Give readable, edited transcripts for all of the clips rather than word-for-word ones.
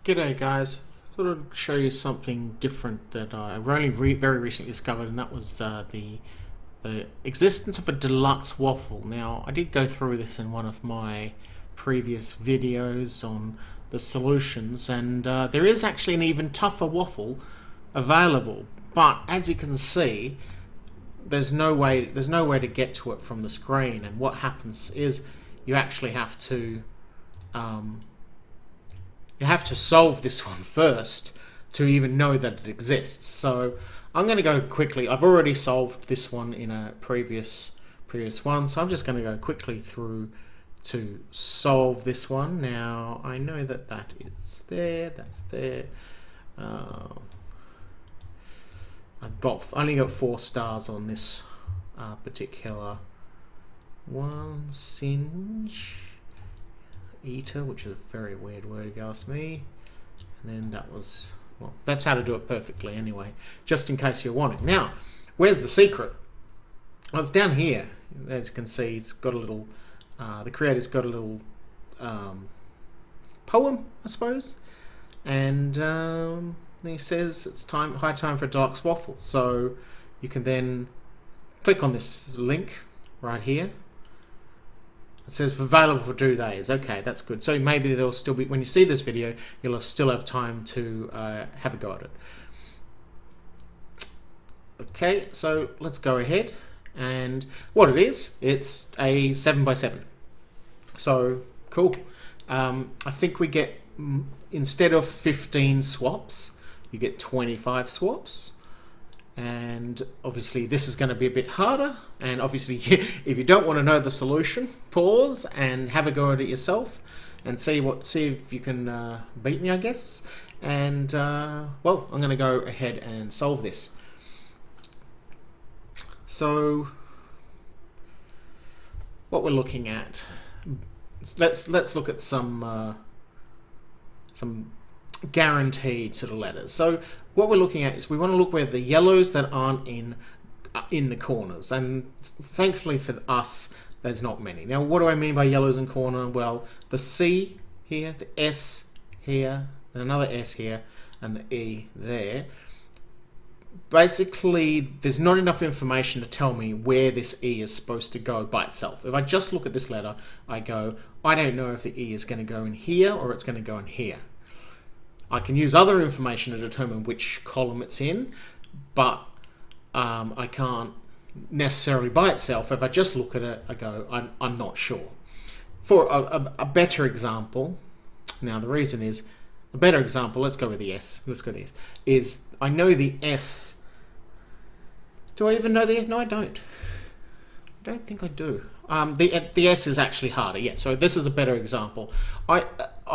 G'day guys, thought I'd show you something different that I've only very recently discovered, and that was the existence of a deluxe waffle. Now, I did go through this in one of my previous videos on the solutions, and there is actually an even tougher waffle available, but as you can see, there's no way to get to it from the screen, and what happens is you actually have to solve this one first to even know that it exists. So I'm going to go quickly. I've already solved this one in a previous one, so I'm just going to go quickly through to solve this one. Now I know that is there. That's there. Only got 4 stars on this particular one. Singe eater, which is a very weird word if you ask me. And then that was, well, that's how to do it perfectly anyway, just in case you're wanting. Now, where's the secret? Well, it's down here. As you can see, it's got a little, the creator's got a little poem, I suppose. And he says it's high time for a deluxe waffle. So you can then click on this link right here. It says available for 2 days. Okay, that's good. So maybe there'll still be, when you see this video, you'll still have time to have a go at it. Okay, so let's go ahead. And what it is, it's a 7x7. So cool. I think we get, instead of 15 swaps, you get 25 swaps. And obviously this is going to be a bit harder, and obviously if you don't want to know the solution, pause and have a go at it yourself and see if you can beat me, I guess. And well, I'm going to go ahead and solve this. So what we're looking at, let's look at some guaranteed sort of letters. So what we're looking at is we want to look where the yellows that aren't in the corners, and thankfully for us there's not many. Now what do I mean by yellows in corner? Well, the C here, the S here, another S here, and the E there. Basically there's not enough information to tell me where this E is supposed to go by itself. If I just look at this letter, I don't know if the E is going to go in here or it's going to go in here. I can use other information to determine which column it's in, but I can't necessarily by itself. If I just look at it, I go, I'm not sure. For a better example, now the reason is, a better example, let's go with the S. Let's go with the S. Is I know the S. Do I even know the S? No, I don't. I don't think I do. The S is actually harder, yeah. So this is a better example. I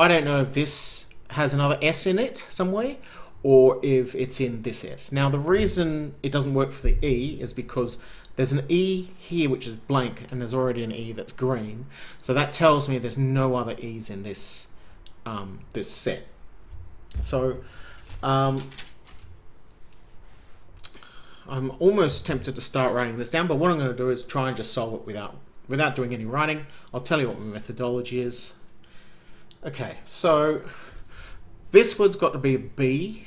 don't know if this has another S in it somewhere, or if it's in this S. Now the reason it doesn't work for the E is because there's an E here which is blank, and there's already an E that's green. So that tells me there's no other E's in this this set. So I'm almost tempted to start writing this down, but what I'm going to do is try and just solve it without doing any writing. I'll tell you what my methodology is. Okay, so this word's got to be a B.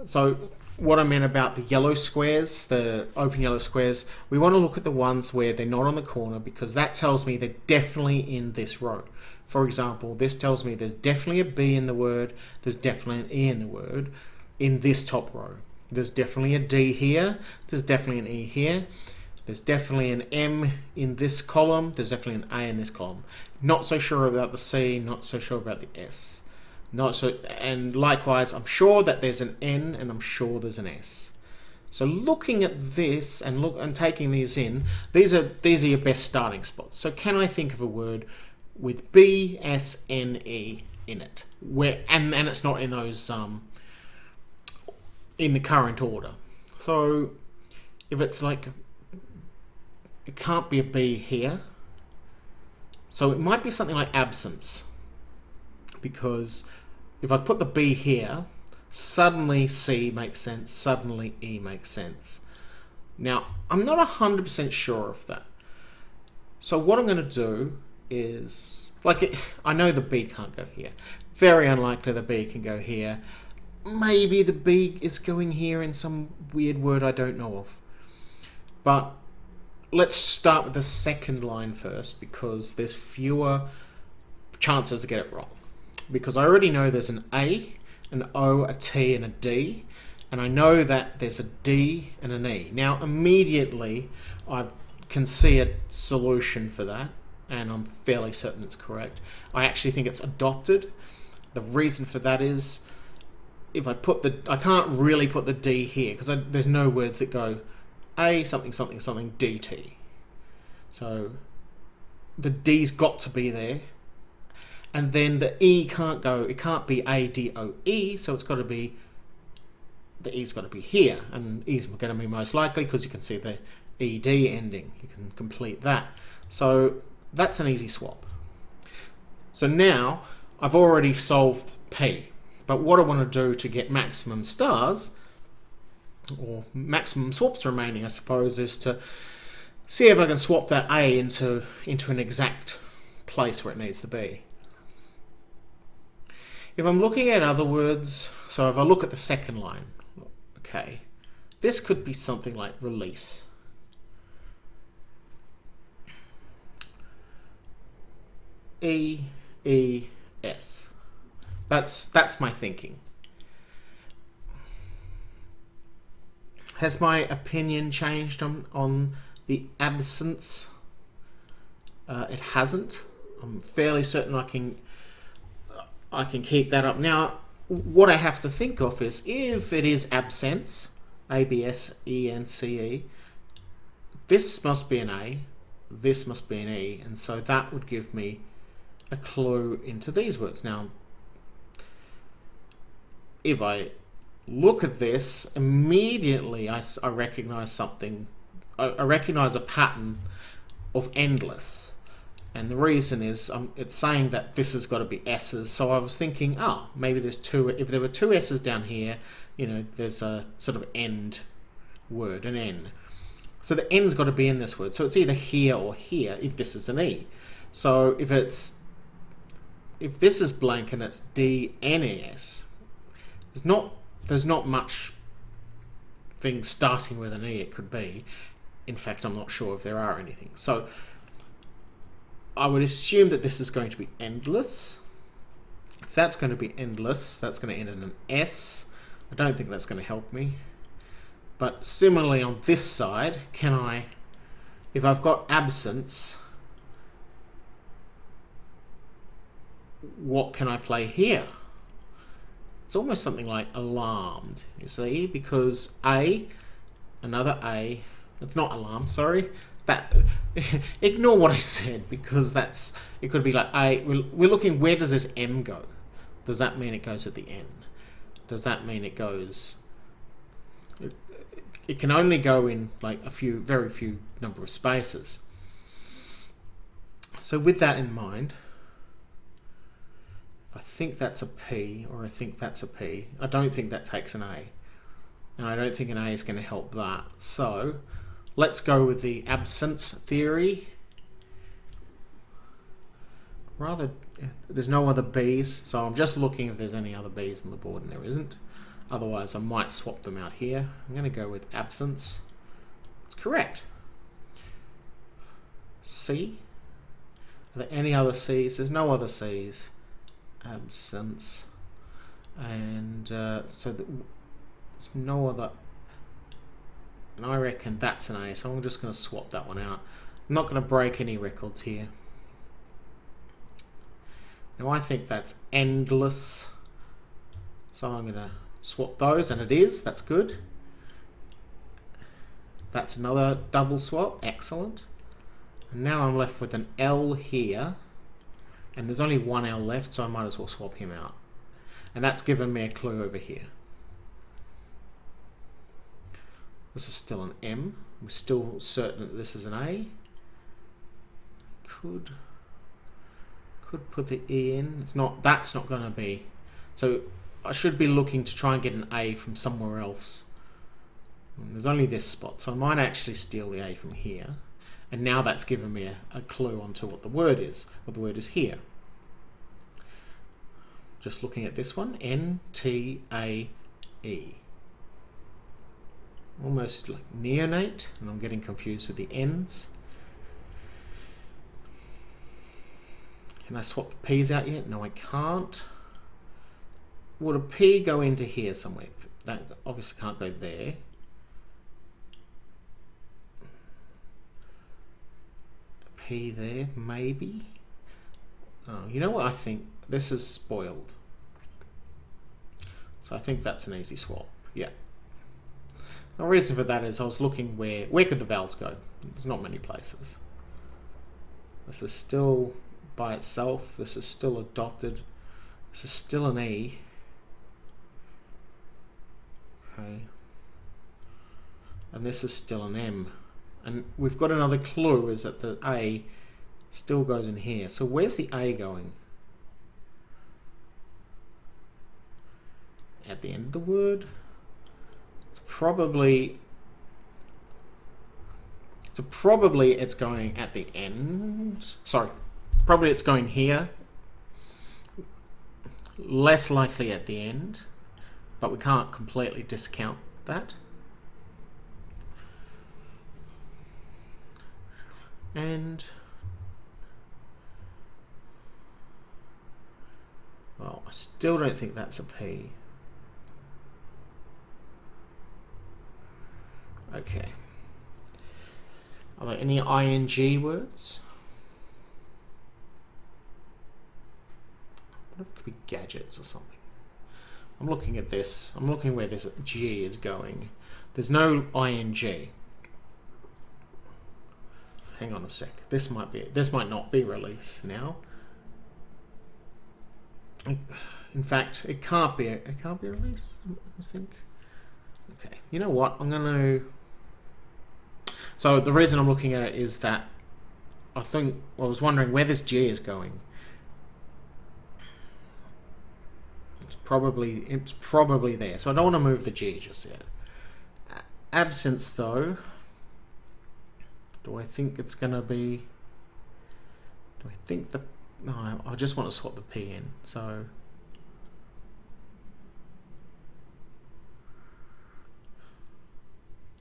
So what I meant about the yellow squares, the open yellow squares, we want to look at the ones where they're not on the corner, because that tells me they're definitely in this row. For example, this tells me there's definitely a B in the word, there's definitely an E in the word, in this top row. There's definitely a D here, there's definitely an E here, there's definitely an M in this column, there's definitely an A in this column. Not so sure about the C, not so sure about the S. And likewise, I'm sure that there's an N, and I'm sure there's an S. So looking at this and taking these in, these are your best starting spots. So can I think of a word with B, S, N, E in it, and it's not in those in the current order? So if it's like, it can't be a B here, so it might be something like absence, because if I put the B here, suddenly C makes sense, suddenly E makes sense. Now, I'm not 100% sure of that. So what I'm going to do is, I know the B can't go here. Very unlikely the B can go here. Maybe the B is going here in some weird word I don't know of. But let's start with the second line first, because there's fewer chances to get it wrong. Because I already know there's an A, an O, a T, and a D. And I know that there's a D and an E. Now, immediately, I can see a solution for that, and I'm fairly certain it's correct. I actually think it's adopted. The reason for that is, if I can't really put the D here, because there's no words that go A something something something DT. So the D's got to be there. And then the E can't go, it can't be ADOE, so it's got to be, the E's got to be here. And E's going to be most likely because you can see the ED ending. You can complete that. So that's an easy swap. So now I've already solved P. But what I want to do to get maximum stars, or maximum swaps remaining, I suppose, is to see if I can swap that A into an exact place where it needs to be. If I'm looking at other words, so if I look at the second line, okay, this could be something like release. E-E-S. That's my thinking. Has my opinion changed on the absence? It hasn't. I'm fairly certain I can keep that up. Now, what I have to think of is, if it is absence, A-B-S-E-N-C-E, this must be an A, this must be an E, and so that would give me a clue into these words. Now, if I look at this, immediately I recognize something. I recognize a pattern of endless. And the reason is, it's saying that this has got to be S's. So I was thinking, maybe there's two. If there were two S's down here, there's a sort of end word, an N. So the N's got to be in this word. So it's either here or here if this is an E. So if this is blank and it's D-N-E-S, there's not much thing starting with an E it could be. In fact, I'm not sure if there are anything. So I would assume that this is going to be endless. If that's going to be endless, that's going to end in an S. I don't think that's going to help me. But similarly on this side, if I've got absence, what can I play here? It's almost something like alarmed, you see, because another A, it's not alarm, sorry. Ignore what I said, because it could be like we're looking, where does this M go? Does that mean it goes at the end? Does that mean it goes, it can only go in like very few number of spaces. So with that in mind, if I think that's a P, or I think that's a P, I don't think that takes an A, and I don't think an A is going to help that. So let's go with the absence theory. There's no other B's, so I'm just looking if there's any other B's on the board, and there isn't. Otherwise, I might swap them out here. I'm going to go with absence. It's correct. C. Are there any other C's? There's no other C's. Absence. And so there's no other. And I reckon that's an A, so I'm just going to swap that one out. I'm not going to break any records here. Now I think that's endless, so I'm going to swap those, and it is. That's good. That's another double swap. Excellent. And now I'm left with an L here, and there's only one L left, so I might as well swap him out. And that's given me a clue over here. This is still an M. We're still certain that this is an A. Could put the E in. It's not. That's not going to be. So I should be looking to try and get an A from somewhere else. And there's only this spot, so I might actually steal the A from here. And now that's given me a clue onto what the word is. What the word is here. just looking at this one, N-T-A-E. Almost like neonate, and I'm getting confused with the N's. Can I swap the P's out yet? No, I can't. Would a P go into here somewhere? That obviously can't go there. A P there, maybe. Oh, you know what I think? This is spoiled. So I think that's an easy swap. Yeah. The reason for that is I was looking where could the vowels go? There's not many places. This is still by itself. This is still adopted. This is still an E. Okay. And this is still an M. And we've got another clue, is that the A still goes in here. So where's the A going? At the end of the word? It's probably it's going at the end. Sorry. Probably it's going here. Less likely at the end. But we can't completely discount that. And well, I still don't think that's a P. Okay. Are there any ing words? What if it could be gadgets or something? I'm looking at this. I'm looking where this G is going. There's no ing. Hang on a sec. This might not be release now. In fact, it can't be release, I think. Okay. You know what? I'm gonna. So the reason I'm looking at it is that I was wondering where this G is going. It's probably there. So I don't want to move the G just yet. Absence though. Do I think it's gonna be? Do I think the? No, I just want to swap the P in. So.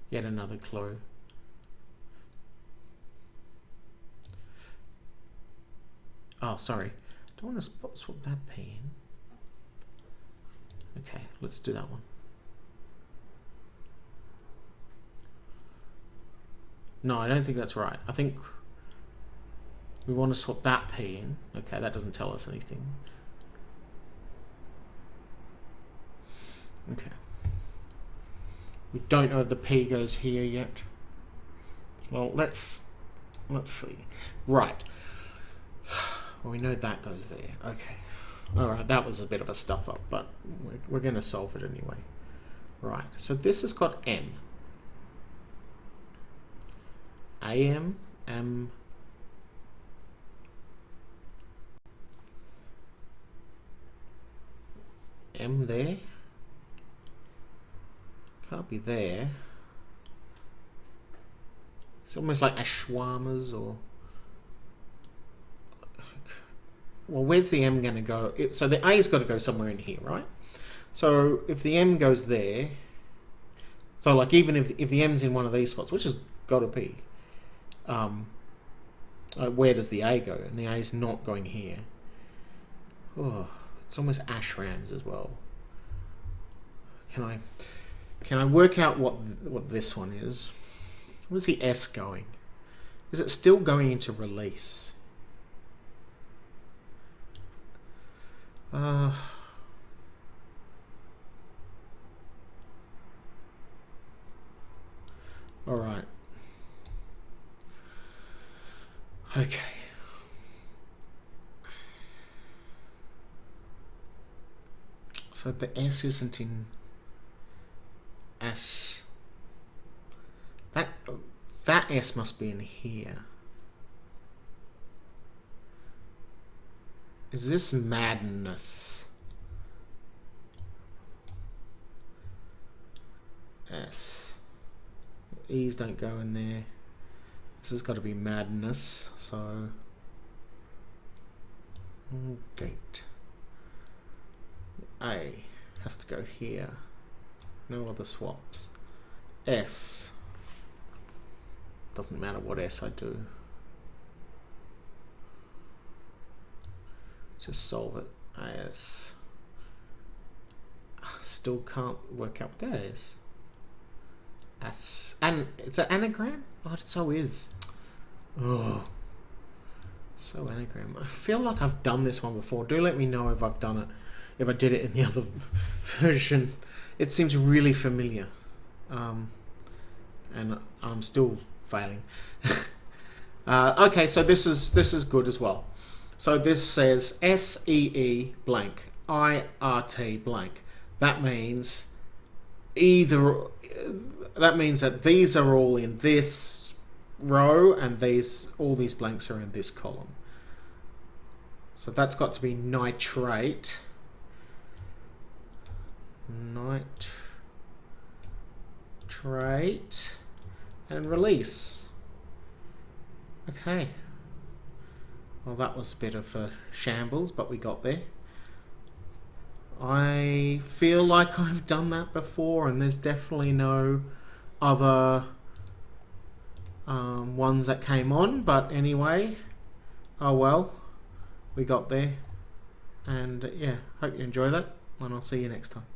Yet another clue. Oh, sorry. Don't want to swap that P in. Okay, let's do that one. No, I don't think that's right. I think we want to swap that P in. Okay, that doesn't tell us anything. Okay. We don't know if the P goes here yet. Well, let's see. Right. Well, we know that goes there. Okay. All right, that was a bit of a stuff up, but we're going to solve it anyway. Right. So this has got M. AM, M. M there. Can't be there. It's almost like ashwamas or. Well, where's the M going to go? So the A's got to go somewhere in here, right? So if the M goes there, so like even if the M's in one of these spots, which has got to be, where does the A go? And the A's not going here. Oh, it's almost ashrams as well. Can I work out what this one is? Where's the S going? Is it still going into release? All right. Okay. So the S isn't in S. That S must be in here. Is this madness? S. E's don't go in there. This has got to be madness. So gate. A has to go here. No other swaps. S. Doesn't matter what S I do. Just solve it. AS. Still can't work out what that is. And it's an anagram? Oh, it so is. Oh. So anagram. I feel like I've done this one before. Do let me know if I've done it. If I did it in the other version. It seems really familiar. And I'm still failing. Okay, so this is good as well. So this says SEE blank, IRT blank. That means that these are all in this row and all these blanks are in this column. So that's got to be nitrate. Nitrate and release. Okay. Well, that was a bit of a shambles, but we got there. I feel like I've done that before, and there's definitely no other ones that came on, but anyway, oh well, we got there. And yeah, hope you enjoy that, and I'll see you next time.